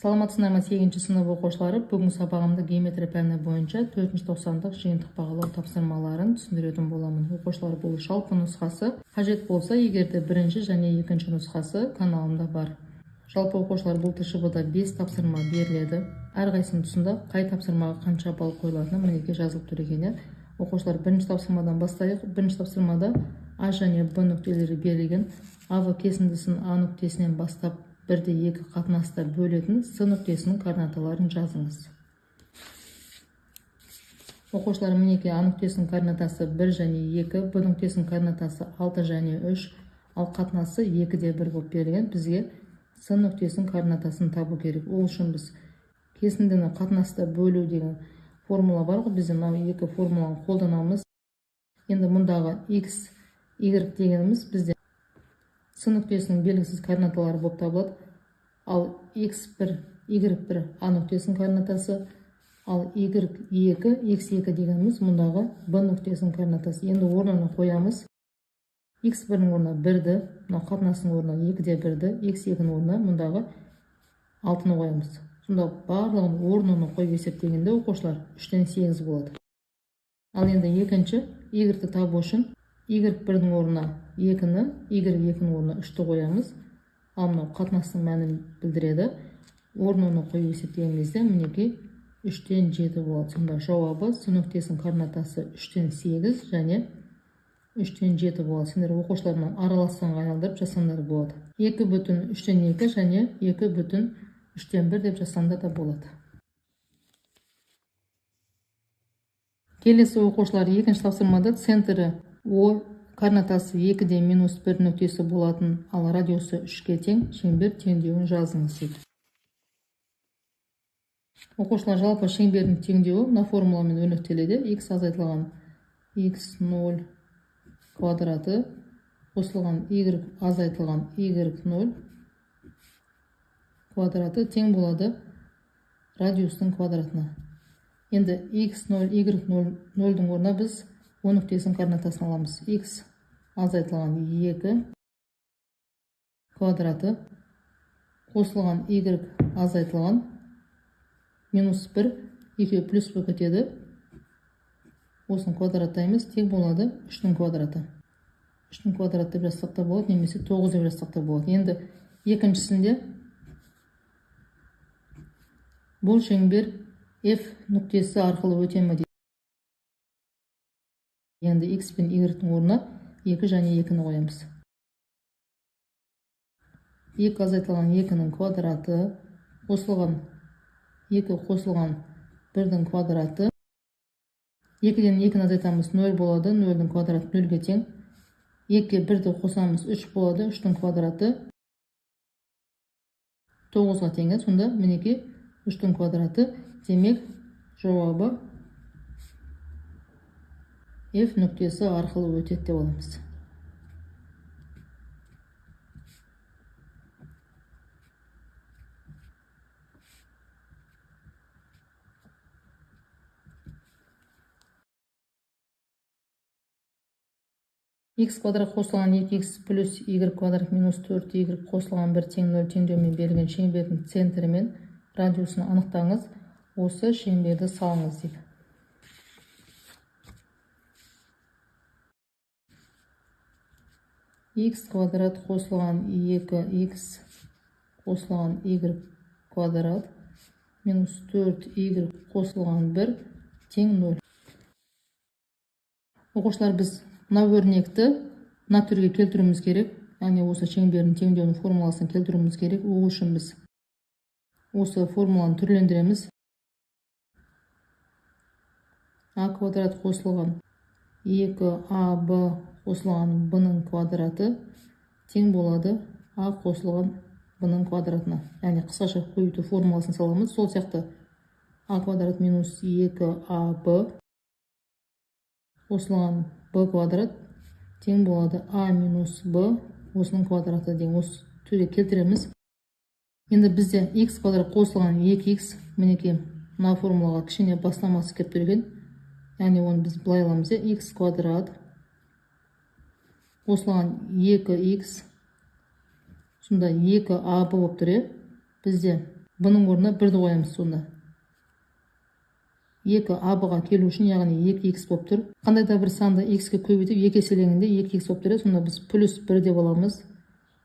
Саламатсыздар ма 8-ші сынып оқушылары? Бүгінгі сабағымда геометрия пәні бойынша 490-дық жиынтық бағалау тапсырмаларын түсіндіретін боламын. Оқушылар, бұл жалпы нұсқасы. Қажет болса, егерде бірінші және екінші нұсқасы каналымда бар. Жалпы оқушылар, бұл ТШБ-да 5 тапсырма беріледі. Әрқайсының тұсында қай тапсырмаға қанша балл қойылатыны мінекей жазылып тұр екен. Оқушылар, бірінші тапсырмадан бастайық. Бірінші тапсырмада А және Б нүктелері берілген. АВ кесіндісін А нүктесінен бастап 1-2 қатынаста бөлетін С нүктесінің координаталарын жазыңыз. Оқушылар, мінекей А нүктесінің координатасы 1 және 2, Б нүктесінің координатасы 6 және 3, ал қатынасы 2-де 1 болып берілген. Бізге С нүктесінің координатасын табу керек. Ол үшін біз кесіндіні қатынаста бөлу деген формула бар ғой, бізде мынау екі формуланы қолданамыз. Енді мұндағы x, y дегеніміз бізде С нүктесінің белгісіз координаталары болып табылады. Ал x1, y1 А нүктесінің координатасы, ал y2, x2 дегеніміз мұндағы Б нүктесінің координатасы. Енді орнына қоямыз. x1-нің орнына 1-ді, мынау қатынасының орнына 2-де 1-ді, x2-нің орнына мұндағы 6-ны қоямыз. Сонда барлығын орнына қойып есептегенде оқушылар 3-тен 8 болады. Ал енді екінші y-ті табу үшін y1-дің орнына 2-ні, y2-нің орнына 3-ті қоямыз. Ал мынау қатынастың мәнін білдіреді. Орнына қойып есептеген кезде мінекей 3-тен 7 болады. Сонда жауабы С нүктесінің координатасы 3-тен 8 және 3-тен 7 болады. Сендер оқушылармен араласқанға айналдырып жасаңдар болады. 2,3-тен 2 және 2,3-тен 1 деп жасаңдар да болады. Келесі оқушылар, екінші тапсырмада центрі О координатасы 2-де -1 нүктесі болатын, ал радиусы 3-ке тең шеңбер теңдеуін жазыңыз дейді. Оқушылар, жалпы шеңбердің теңдеуі мына формуламен өрнектеледі. X азайтылған x0 квадраты қосылған y азайтылған y0 квадраты тең болады радиустың квадратына. Енді x0, y0-дің орнына біз O нүктесінің координатасын аламыз. X азайтылған 2 квадраты қосылған y азайтылған -1, 2 плюс болып кетеді. Осының квадраттаймыз, тең болады 3-дің квадраты. 3-дің квадраты деп жазсақ та болады, немесе 9 деп жазсақ та болады. Енді екіншісінде бұл шеңбер F нүктесі арқылы өте ме дейді. Енді x пен y-дің орнына 2 және 2-ні қоямыз. 2 азайтылған 2-нің квадраты қосылған 2 қосылған 1-дің квадраты. 2-ден 2-ні азайтамыз 0 болады, 0-дің квадраты 0-ге тең. 2-ге 1-ді қосамыз 3 болады, 3-дің квадраты 9-ға тең. Сонда мінекей 3-дің квадраты, демек жауабы F нүктесі арқылы өтеді деп аламыз. X квадрат қосылған 2x плюс y квадрат минус 4y қосылған 1 тең 0 теңдеумен берілген шеңбердің центрі мен радиусын анықтаңыз. Осы шеңберді салыңыз дейді. X квадрат қосылған 2x қосылған y квадрат минус 4y қосылған 1 тең 0. Оқушылар, біз мына өрнекті мына түрге келтіруіміз керек. Яғни осы шеңбердің теңдеуінің формуласын келтіруіміз керек. Ол үшін біз осы формуланы түрлендіреміз. А квадрат қосылған 2ab қосылған b-ның квадраты тең болады А қосылған b-ның квадратына. Яғни қысқаша көбейту формуласын саламыз. Сол сияқты А квадрат минус 2ab қосылған b квадрат тең болады А минус b осының квадраты деген осы түрге келтіреміз. Енді бізде x квадрат қосылған 2x, мінекей мына формулаға кішкене бастамасы келіп тұрген. Яғни оны біз былай аламыз. X квадрат қосылған 2x, сонда 2ab болып тұр. Бізде бұның орнына 1-ді қоямыз сонда. 2 абыға келу үшін, яғни 2х болып тұр. Қандай да бір санды x-ке көбейтіп 2 еселегенде 2х болып тұрады. Сонда біз плюс 1 деп аламыз.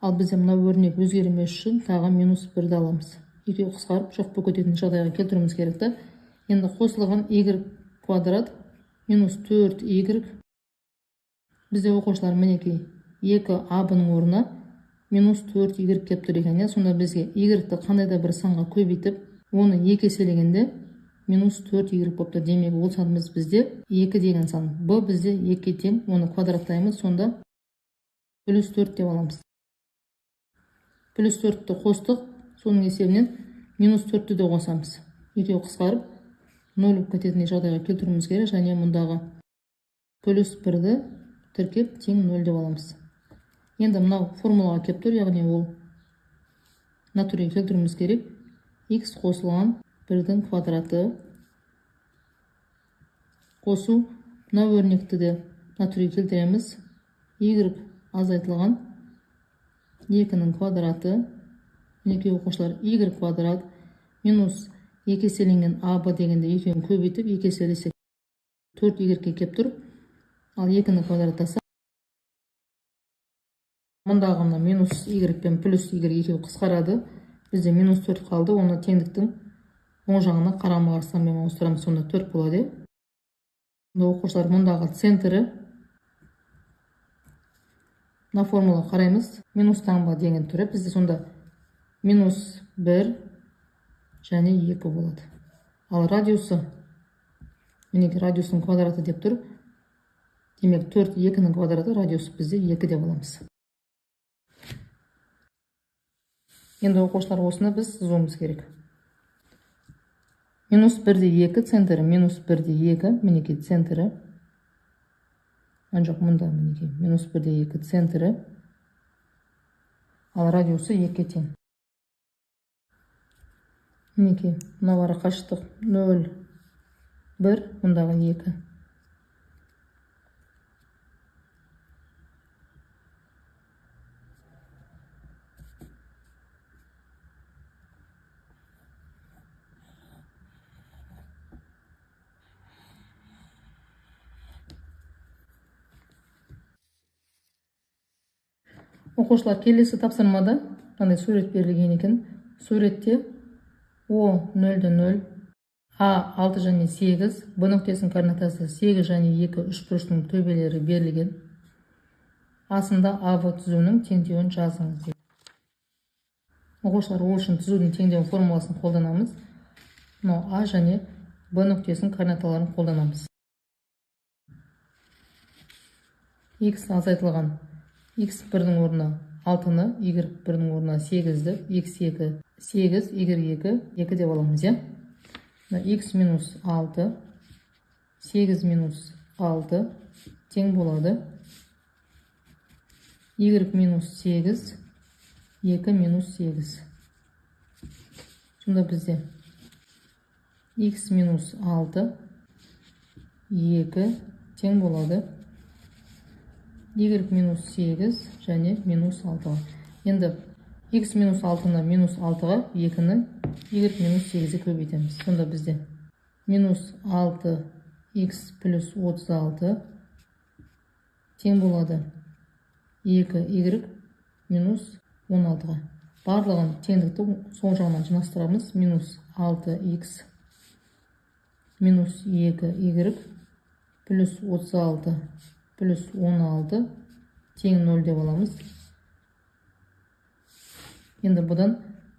Ал бізде мына өрнек өзгермес үшін тағы минус 1-ді аламыз. Екеуі қысқарып жоқ болып кететін жағдайға келтіруіміз керек та. Енді қосылған y квадрат минус 4y. Бізде оқушылар мінекей 2абының орнына минус 4y келіп тұр екен. Сонда бізге y-ті қандай да бір санға көбейтіп, оны 2 еселегенде минус 4y болып тұр. Демек, ол санымыз бізде 2 деген сан. Б бізде 2 тең, оны квадраттаймыз, сонда плюс 4 деп аламыз. Плюс 4-ті қостық, соның есебінен минус 4-ті де қосамыз. Екеуі қысқарып 0 болып кететін жағдайға келтіруіміз керек, және мұндағы плюс 1-ді тіркеп тең 0 деп аламыз. Енді мынау формулаға келіп тұр, яғни ол натурге келтіруіміз керек. X қосылған 1-дің квадраты қосу, мына өрнекті де натурге келтіреміз. Y азайтылған 2-ның квадраты, мінекей оқушылар y квадрат минус 2 еселенген аб дегенде екеуін көбейтіп 2 еселесек 4y-ге келіп тұр. Ал 2-ні квадраттаса, мұндағы мына минус y пен плюс y екеуі қысқарады. Бізде минус 4 қалды, оны теңдіктің оң жағына қарама қарсы санмен ауыстырамыз, сонда 4 болады. Оқушылар, мұндағы центрі мына формула қараймыз. Минус таңба деген түрі бізде сонда минус 1 және 2 болады. Ал радиусы, мінекей радиусының квадраты деп тұр. Демек 4 2-ның квадраты, радиусы бізде 2 деп аламыз. Енді оқушылар, осыны біз сызуымыз керек. Минус 1-де 2, центрі минус 1-де 2, мінекей центрі. Жоқ, мұнда мінекей минус 1-де 2 центрі. Ал радиусы 2 тең. Мінекей, мынау ара қашықтық 0, 1, мұндағы 2. Оқушылар, келесі тапсырмада мынандай сурет берілген екен. Суретте О 0-ді 0, А 6 және 8, Б нүктесінің координатасы 8 және 2 үшбұрыштың төбелері берілген. Асында АВ түзуінің теңдеуін жазыңыз. Оқушылар, ол үшін түзудің теңдеу формуласын қолданамыз. А және Б нүктесінің координаталарын қолданамыз. X азайтылған x1-дің орнына 6-ны, y1-дің орнына 8-ді, x2 8, y2 2 деп аламыз, x минус 6, 8 минус 6 тең болады. Y минус 8, 2 минус 8. Сонда бізде x минус 6, 2 тең болады. Y минус 8 және минус 6. Енді x минус 6-ны минус 6-ға, 2-ні y минус 8-ге көбейтеміз. Сонда бізде минус 6x плюс 36 тең болады 2y минус 16-ға. Барлығын теңдікті сол жағынан жинастырамыз. Минус 6x минус 2y плюс 36 плюс 16 тең 0 деп аламыз. Енді бұдан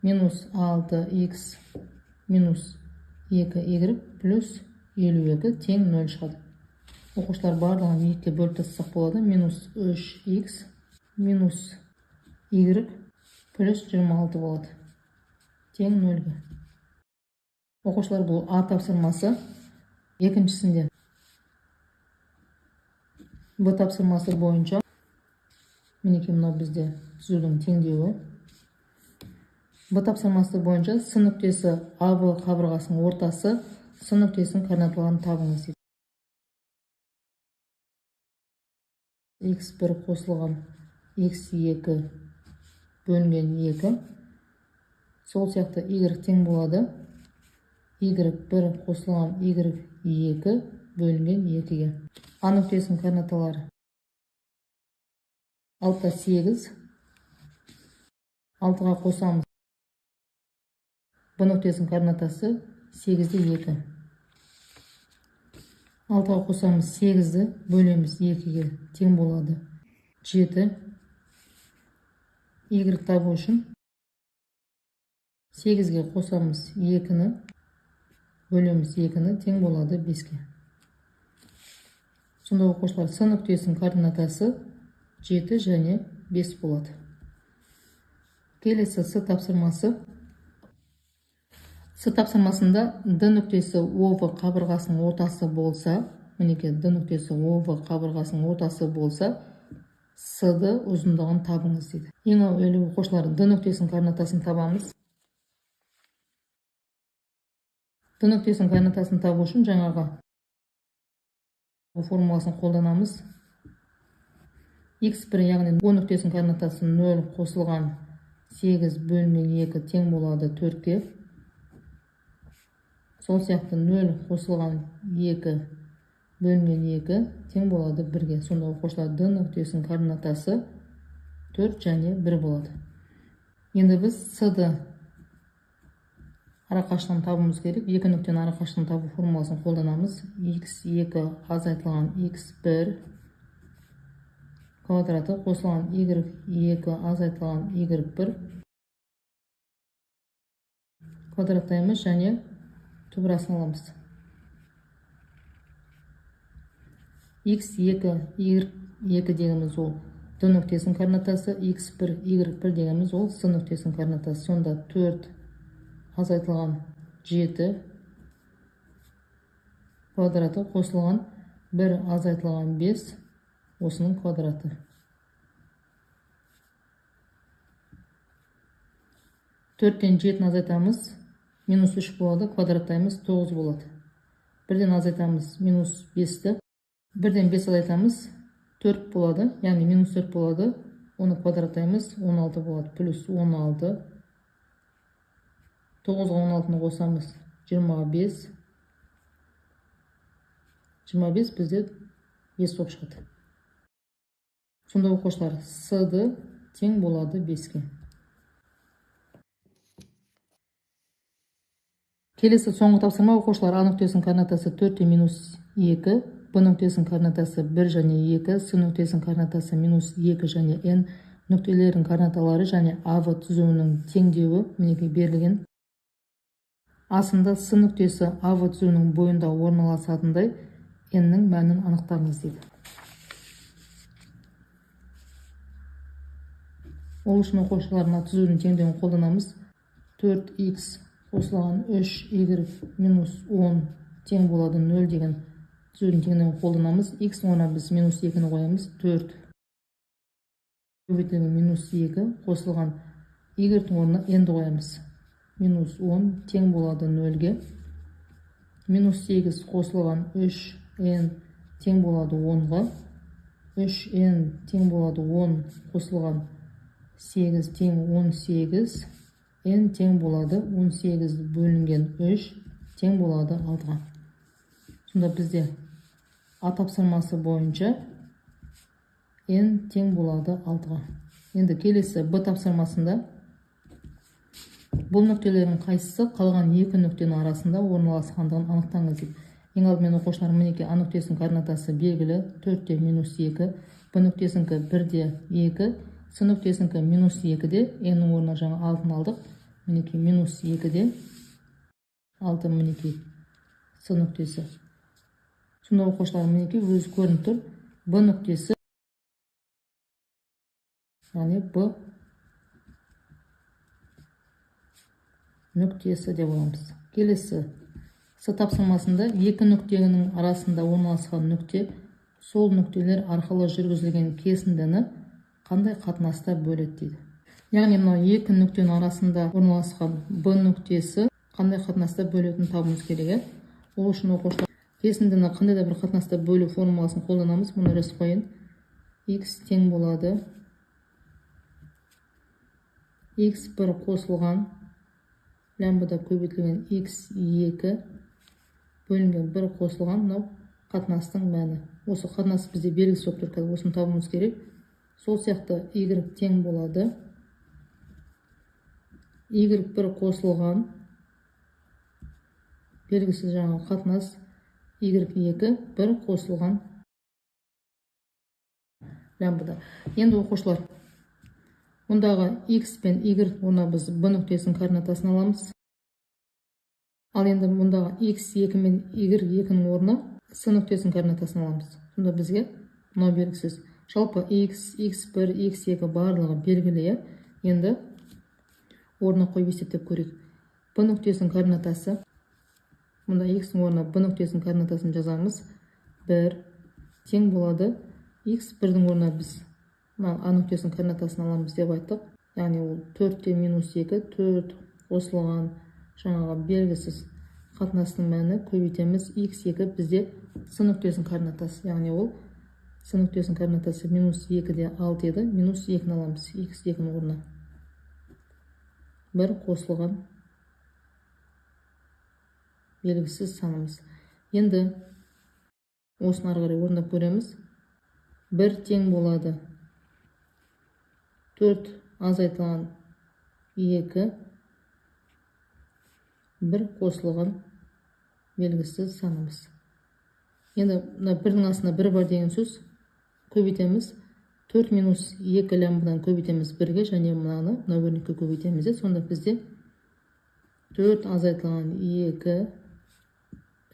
минус 6x минус 2y плюс 52 тең 0 шығады. Оқушылар, барлығын 2-ге бөліп тастасақ болады. Минус 3x минус y плюс 26 болады. Тең 0-ге. Оқушылар, бұл А тапсырмасы. Екіншісінде Б тапсырмасы бойынша мінекей мынау бізде түзудің теңдеуі. Б тапсырмасы бойынша С нүктесі АБ қабырғасының ортасы С нүктесінің координаталарын табыңыз. x1 қосылған x2 бөлінген 2 сол сияқты y тең болады y1 қосылған y2 бөлінген 2-ге. А нүктесінің координаталары 6-та 8, 6-ға қосамыз. Б нүктесінің координатасы 8-де 2. 6-ға қосамыз 8-ді бөлеміз 2-ге тең болады 7. Y табу үшін 8-ге қосамыз 2-ні бөлеміз 2-ні тең болады 5-ге. Сонда оқушылар С нүктесінің координатасы 7 және 5 болады. Келесі С тапсырмасы. С тапсырмасында Д нүктесі ОВ қабырғасының ортасы болса, мінеке Д нүктесі ОВ қабырғасының ортасы болса, С-ды ұзындығын табыңыз дейді. Ең әуелі оқушылар Д нүктесінің координатасын табамыз. Д нүктесінің координатасын табу үшін жаңағы формуласын қолданамыз. X1 яғни О нүктесінің координатасы 0 қосылған 8 бөлінген 2 тең болады 4-ге. Сол сияқты 0 қосылған 2 бөлінген 2 тең болады 1-ге. Сонда оқушылар Д нүктесінің координатасы 4 және 1 болады. Енді біз С-ді арақашықтығын табуымыз керек. Екі нүктенің арақашықтығын табу формуласын қолданамыз. X2 азайтылған X1 квадраты қосылған Y2 азайтылған Y1 квадраттаймыз және түбірасын аламыз. X2 Y2 дегеніміз ол Д нүктесінің координатасы, X1 Y1 дегеніміз ол С нүктесінің координатасы. Сонда 4 азайтылған 7 квадраты қосылған 1 азайтылған 5 осының квадраты. Төрттен 7-ні азайтамыз, минус 3 болады, квадраттаймыз 9 болады. Бірден азайтамыз минус 5-ті, бірден 5 азайтамыз 4 болады, яғни минус 4 болады, оны квадраттаймыз 16 болады, плюс 16. 9-ға 16-ны қосамыз 25. 25 бізде 5 болып шығады. Сонда оқушылар С-ді тең болады 5-ге. Келесі соңғы тапсырма оқушылар А нүктесінің координатасы 4-те минус 2, Б нүктесінің координатасы 1 және 2, С нүктесінің координатасы минус 2 және N нүктелерінің координаталары және АВ түзуінің теңдеуі мінеке берілген. Асында С нүктесі АВ түзуінің бойында орналасатындай N-нің мәнін анықтаңыз дейді. Ол үшін оқушыларына түзудің теңдеуін қолданамыз. 4x қосылған 3y минус 10 тең болады 0 деген түзудің теңдеуін қолданамыз. X орнына біз минус 2-ні қоямыз. 4 көбейтілген минус 2 қосылған y-тің орнына n-ді қоямыз. Минус 10 тең болады 0-ге. Минус 8 қосылған 3n тең болады 10-ға. 3n тең болады 10 қосылған 8 тең 18. n тең болады 18 бөлінген 3 тең болады 6-ға. Сонда бізде А тапсырмасы бойынша n тең болады 6-ға. Енді келесі Б тапсырмасында бұл нүктелердің қайсысы қалған екі нүктенің арасында орналасқандығын анықтаңыз дейді. Ең алдымен оқушылар мінеке А нүктесінің координатасы белгілі 4-те минус 2, Б нүктесінікі 1-де 2, С нүктесінікі минус 2-де, N-нің орнына жаңа 6-ны алдық. Мінеке минус 2-де 6 мінеке С нүктесі. Сонда оқушылар мінеке өзі көрініп тұр. Б нүктесі, яғни Б нүктесі деп аламыз. Келесі С тапсырмасында екі нүктенің арасында орналасқан нүкте сол нүктелер арқылы жүргізілген кесіндіні қандай қатынаста бөледі дейді. Яғни мынау екі нүктенің арасында орналасқан Б нүктесі қандай қатынаста бөлетінін табуымыз керек. Ол үшін оқушылар кесіндіні қандай да бір қатынаста бөлу формуласын қолданамыз. Мұны жазып қойын. X тең болады X1 қосылған лямбда көбейтілген x2 бөлінген 1 қосылған мынау қатынастың мәні. Осы қатынас бізде белгісіз болып тұр, қазір осыны табуымыз керек. Сол сияқты y тең болады y1 қосылған белгісіз жаңағы қатынас y2 1 қосылған лямбда. Енді оқушылар, мұндағы x пен y орнына біз b нүктесінің координатасын аламыз. Ал енді мұндағы x2 мен y2-нің орнына с нүктесінің координатасын аламыз. Сонда бізге мынау белгісіз. Жалпы x, x1, x2 барлығы белгілі. Енді орнына қойып есептеп көрейік. b нүктесінің координатасы, мұнда x-ның орнына b нүктесінің координатасын жазамыз. 1 тең болады. x1-дің орнына біз а нүктесінің координатасын аламыз деп айттық. Яғни ол 4-те минус 2, 4 қосылған жаңағы белгісіз қатынастың мәні көбейтеміз. x2 бізде с нүктесінің координатасы. Яғни ол с нүктесінің координатасы минус 2-де 6 еді. Минус 2-ні аламыз x2-нің орнына. 1 қосылған белгісіз санымыз. Енді осыны ары қарай орындап көреміз. 1 тең болады 4 азайтылған 2, 1 қосылған белгісіз санымыз. Енді бірдің астына 1 бар деген сөз, көбейтеміз. 4 минус 2 лямбдадан көбейтеміз 1-ге, және мына өрнекке көбейтеміз. Сонда бізде 4 азайтылған 2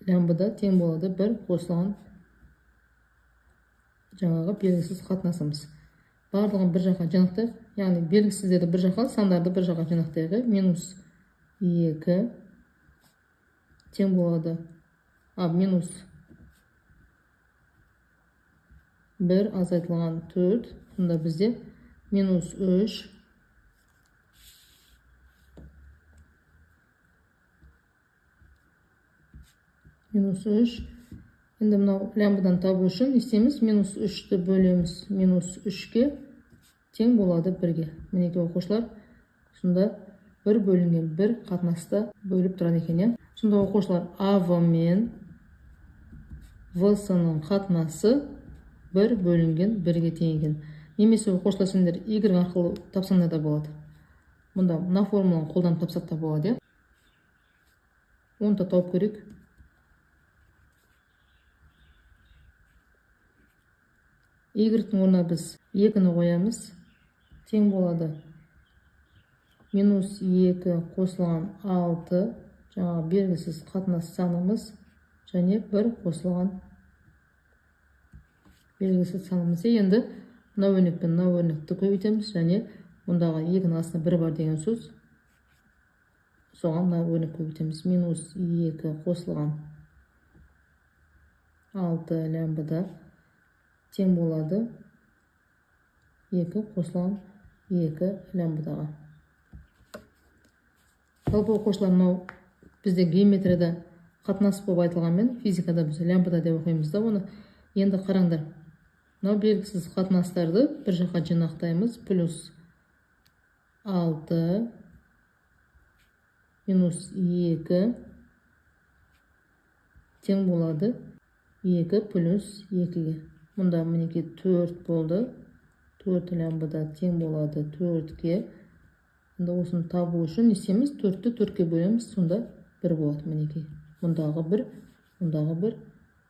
лямбда тең болады 1 қосылған жаңағы белгісіз қатынасымыз. Барлығын бір жаққа жинақтайық. Яғни белгісіздерді бір жаққа, сандарды бір жаққа жинақтайық. Минус 2 тең болады минус 1 азайтылған 4. Сонда бізде минус 3 Енді мынау лямбдадан табу үшін істейміз. Минус 3-ті бөлеміз минус 3-ке тең болады 1-ге. Мінеке оқушылар, сонда 1 бөлінген 1 қатынаста бөліп тұрады екен. Сонда оқушылар, АВ мен ВС-ның қатынасы 1 бөлінген 1-ге тең екен. Немесе оқушылар сендер y арқылы тапсаңдар да болады. Мұнда мына формуланы қолданып тапсақ та болады. Оны да тауып көрейік. Y-дің орнына біз 2-ні қоямыз. Тең болады минус 2 қосылған 6 жаңағы белгісіз қатынас санымыз, және 1 қосылған белгісіз санымыз. Енді мына өрнек пен мына өрнекті көбейтеміз, және мұндағы 2-ның астына 1 бар деген сөз, соған мына өрнек көбейтеміз. Минус 2 қосылған 6 лямбда тең болады 2 қосылған 2 лямбдаға. Жалпы оқушылар, мынау бізде геометрияда қатынас болып айтылғанмен, физикада біз лямбда деп оқимыз да оны. Енді қараңдар, мынау белгісіз қатынастарды бір жаққа жинақтаймыз. Плюс 6 минус 2 тең болады 2 плюс 2-ге. Мұнда мінеке 4 болды. 4 лямбда тең болады 4-ге. Енді осыны табу үшін істейміз. 4-ті 4-ке бөлеміз, сонда 1 болады. Мінеке мұндағы 1, мұндағы 1,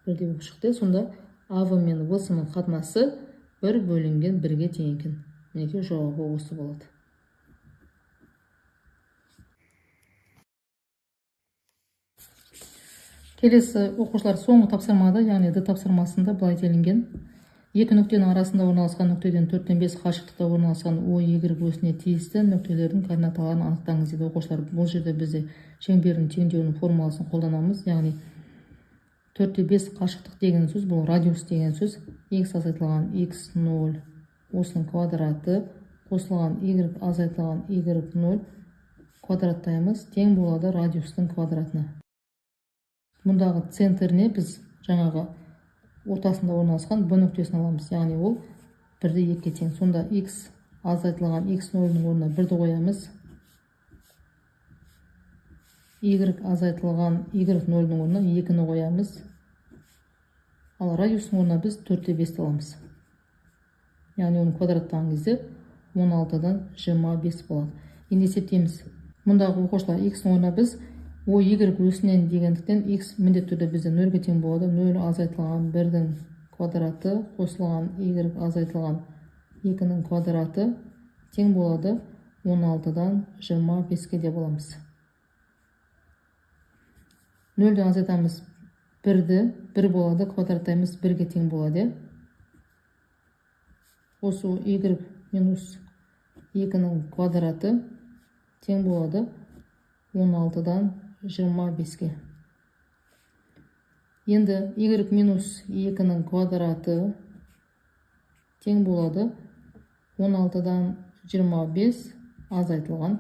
1 болып шықты. Сонда АВ мен ВС-ның қатынасы 1 бөлінген 1-ге тең екен. Мінеке жауабы осы болады. Келесі оқушылар, соңғы тапсырмада, яғни Д тапсырмасында былай делінген: екі нүктенің арасында орналасқан нүктеден 4-тен 5 қашықтықта орналасқан OY осіне тиісті нүктелердің координаталарын анықтаңыз дейді. Оқушылар, бұл жерде бізде шеңбердің теңдеуінің формуласын қолданамыз. Яғни 4-те 5 қашықтық деген сөз, бұл радиус деген сөз. X азайтылған x0 осының квадраты қосылған y азайтылған y0 квадраттаймыз, тең болады радиустың квадратына. Мұндағы центріне біз жаңағы ортасында орналасқан b нүктесін аламыз. Яғни ол 1-де 2-ге тең. Сонда x азайтылған x0-ның орнына 1-ді қоямыз. y азайтылған y нөлдің орнына 2-ні қоямыз. Ал радиустың орнына біз 4-5 аламыз. Яғни оны квадраттаған кезде 16-дан 25 болады. Енді есептейміз. Мұндағы оқушылар x-ның орнына біз y өсінен дегендіктен x міндетті түрде бізде 0-ге тең болады. 0 азайтылған 1-дің квадраты қосылған y азайтылған 2-ның квадраты тең болады 16-дан 25-ке деп аламыз. 0-ден азайтамыз 1-ді, 1 болады, квадраттаймыз 1-ге тең болады. Осы y минус 2-ның квадраты тең болады 16-дан 25-ке. Енді y минус 2-ның квадраты тең болады 16-дан 25 азайтылған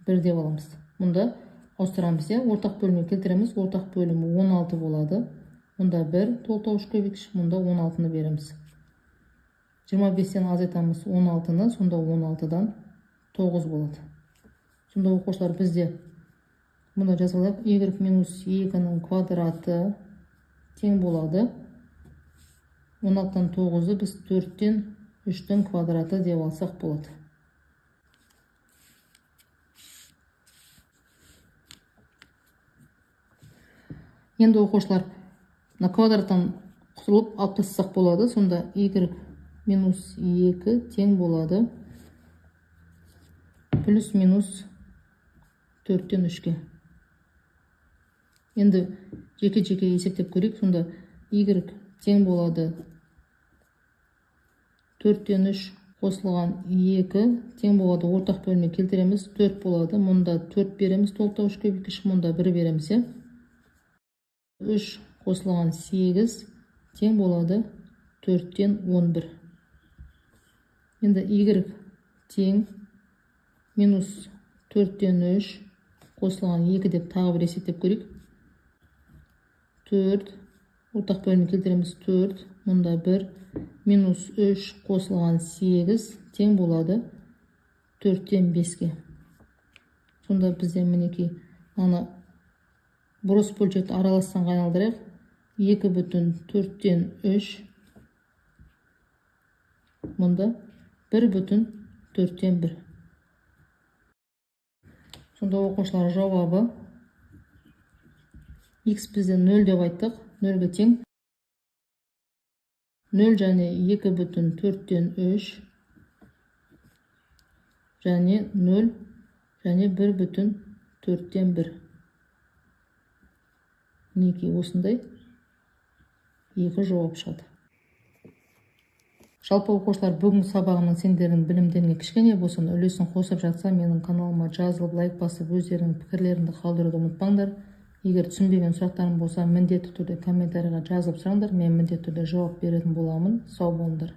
1 деп аламыз. Мұнда ауыстырамыз, ортақ бөлімге келтіреміз. Ортақ бөлімі 16 болады. Мұнда 1 толтауыш көбейткіш, мұнда 16-ны береміз. 25-тен азайтамыз 16-ны, сонда 16-дан 9 болады. Сонда оқушылар бізде мұнда жазылайық. Y минус 2-ның квадраты тең болады 16-дан 9-ды біз 4-тен 3-тің квадраты деп алсақ болады. Енді оқушылар на квадраттан құтылып алып тастасақ болады. Сонда y минус 2 тең болады плюс минус 4-тен 3-ке. Енді жеке-жеке есептеп көрейік. Сонда y тең болады 4-тен 3 қосылған 2 тең болады. Ортақ бөлімге келтіреміз. 4 болады. Мұнда 4 береміз. Толтауыш көбейткіш, мұнда 1 береміз. 3 қосылған 8 тең болады 4-тен 11. Енді y тең минус 4-тен 3 қосылған 2 деп тағы бір есептеп көрейік. 4 ортақ бөлімге келтіреміз. 4 мұнда 1 минус 3 қосылған 8 тең болады 4-тен 5-ке. Сонда бізде мінекей ана бұрыс бөлшекті араластан айналдырайық. 2,4-тен 3 мұнда 1,4-тен 1. Сонда оқушылар жауабы x бізде 0 деп айттық, 0-ге тең. 0 және 2,4-тен 3 және 0 және 1,4-тен 1. Мінекей осындай екі жауап шығады. Жалпы оқушылар, бүгінгі сабағымның сендердің білімдеріңе кішкене болсын үлесін қосып жатса, менің каналыма жазылып, лайк басып, өздерінің пікірлеріңді қалдыруды ұмытпаңдар. Егер түсінбеген сұрақтарың болса, міндетті түрде комментарийға жазып сұраңдар, мен міндетті түрде жауап беретін боламын. Сау болыңдар.